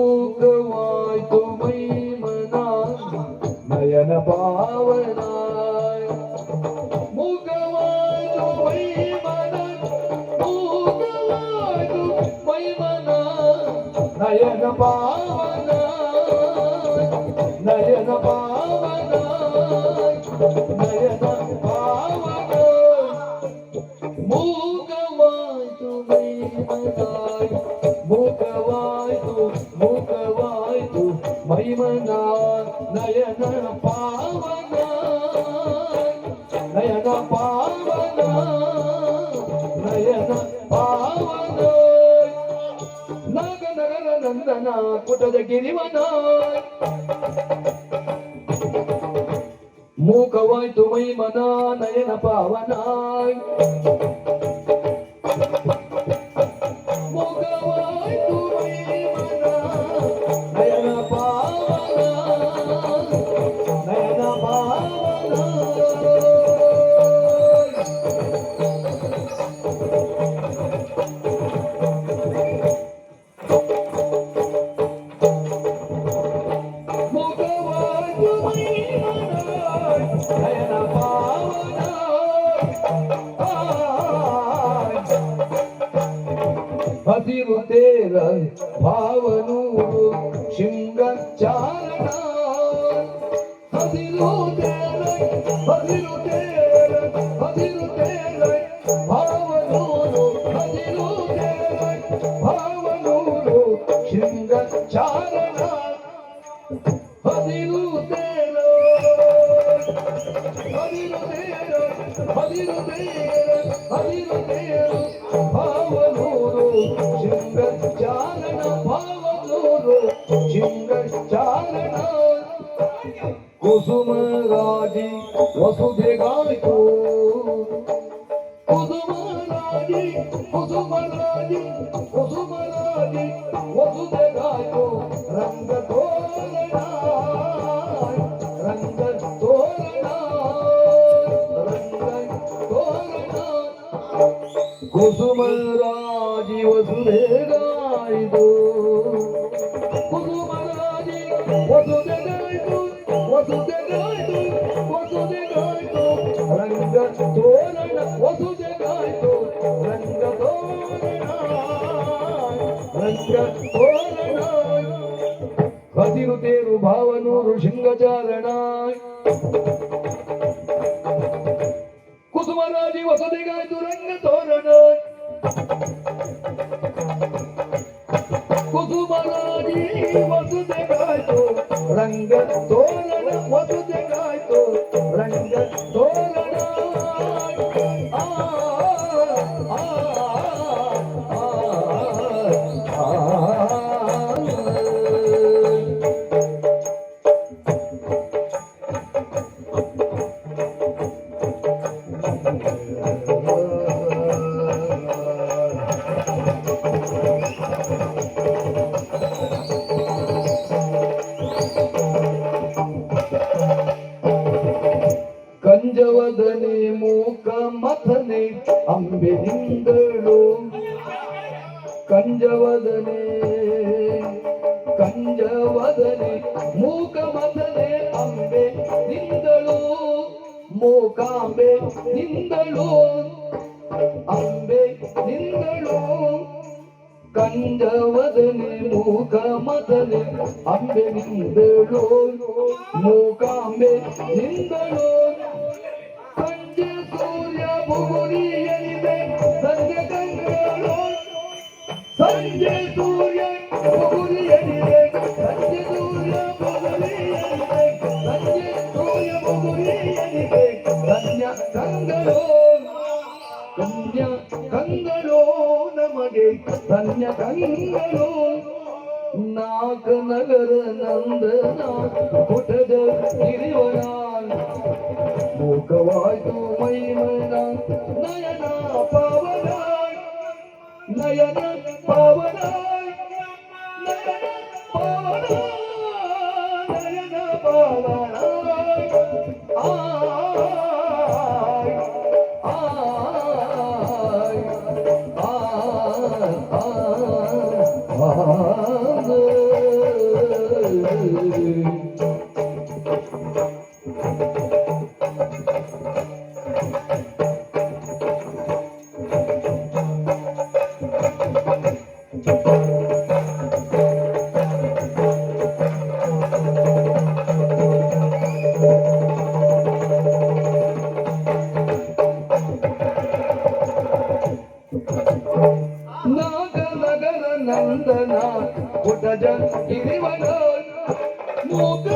ಮೂಕವಾಯ್ತು ಮೈ ಮನ ನಯನ ಪಾವನ ಮೂಕವಾಯ್ತು ಮೈ ಮನ ಮೂಕವಾಯ್ತು ಮೈ ಮನ ನಯನ ಪಾವನ ನಯನ ಪಾವನ ನಯನ ಪಾವನ ಮೂಕವಾಯ್ತು ಮೈ ಮನ ಮೂಕವಾಯ್ತು ಮೂಕವಾಯ್ತು ಮೈಮನ ನಯನ ಪಾವನ ನಯನ ಪಾವನ ನಯನ ಪಾವನ ನಾಗ ನಗರ ನಂದನ ಕುಟದ ಗಿರಿವನ ಮೂಕವಾಯ್ತು ಮೈಮನ ನಯನ ಪಾವನ ಹಸಿರು ತೇರ ಭಾವನೂರು ಶೃಂಗ ಚಾರಣ ಹಸಿರು ತೇರ ಹಸಿರು ತೇರ ಹಸಿರು ತೇರ ಭಾವನೂರು ಹಸಿರು ತೇರ ಭಾವನೂರು ಶೃಂಗ ಚಾರಣ ಹಸಿರು ತೇರ ಹಸಿರು ತೇರ ಹಸಿರು ತೇರ ಹಸಿರು ತೇರ ಭಾವನೂರು ಶೃಂಗ ಚಾರಣ ಭಾವನೂರು ಶೃಂಗ ಚಾರಣ ಕುಸುಮರಾಜಿ ವಸುಧೆಗಾಯ್ತು ಕುಸುಮರಾಜಿ ಕುಸುಮರಾಜಿ ಕುಸುಮರಾಜಿ ವಸುಧೆಗಾಯ್ತು ರಂಗ ತೋರಣ ರಂಗ ತೋರಣ ರಂಗ ತೋರಣ ಕುಸುಮರಾಜಿ ವಸುಧೆಗಾಯ್ತು ಕುಸುಮರಾಜಿ ವಸುಧೆಗಾಯ್ತು ವಸುಧೆಗಾಯ್ತು ವಸುಧೆಗಾಯ್ತು ರಂಗ ತೋರಣ ವಸುಧೆಗಾಯ್ತು ರಂಗ ತೋರಣ ರಂಗ ತೋರಣ ಹಸಿರು ತೇರು ಭಾವನೂರು ಶೃಂಗಚಾರಣ ಕುಸುಮರಾಜಿ ವಸದಿಗಾಯ್ತು ರಂಗ ತೋರಣ ಕುಸುಮರಾಜಿ ವಸದಿಗಾಯ್ತು ರಂಗ ತೋರಣ ವಸದಿಗಾಯ್ತು ರಂಗ ತೋರಣ ಆ ಆ ಕಂಜವದನೆ ಮೂಕ ಮಥನೆ ಅಂಬೆನಿಂದಳು ಕಂಜವದನೆ ಕಂಜವದನೆ ಮೂಕ ಮಥನೆ ಅಂಬೆ ನಿಂದಳು ಮೂಕಾಂಬೆ ನಿಂದಳು ಅಂಬೆ ನಿಂದಳು ಕಂಜವದನೆ ಮೂಕ ಮಥನೆ ಅಂಬೆ ನಿಂದಳು ಮೂಕಾಂಬೆ ನಿಂದಳು ಕಂಜ ಸೂರ್ಯ ಬುಗುರಿಯಲಿದೆ ಸಂಜೆ ಕಂಗಳು ಸಂಜೆ ಸೂರ್ಯ ಬುಗುರಿಯಲಿದೆ ಸಂಜೆ ಸೂರ್ಯ ಬುಗುರಿಯಲಿದೆ ಸಂಜೆ ಸೂರ್ಯ ಬುಗುರಿಯಲಿದೆ ಕನ್ಯ ಕಂಗಳು ಕನ್ಯ ಕಂಗಳು ನಮಗೆ ಕನ್ಯ ಕಂಗಳು ನಾಕ ನಗರ ನಂದನ ಪುಟದ ಗಿರಿವನ ಮೂಕವಾಯ್ತು ಮೈಮನ ನಯನ ಪಾವನ ನಯನ ಪಾವನ ನಯನ ಪಾವನ ನಯನ ಪಾವನ ಆಯ್ ಆಯ್ ನಾಗ ನಗರ ನಂದನ ಪುಟಜ ಗಿರಿವನ ಮೂಕ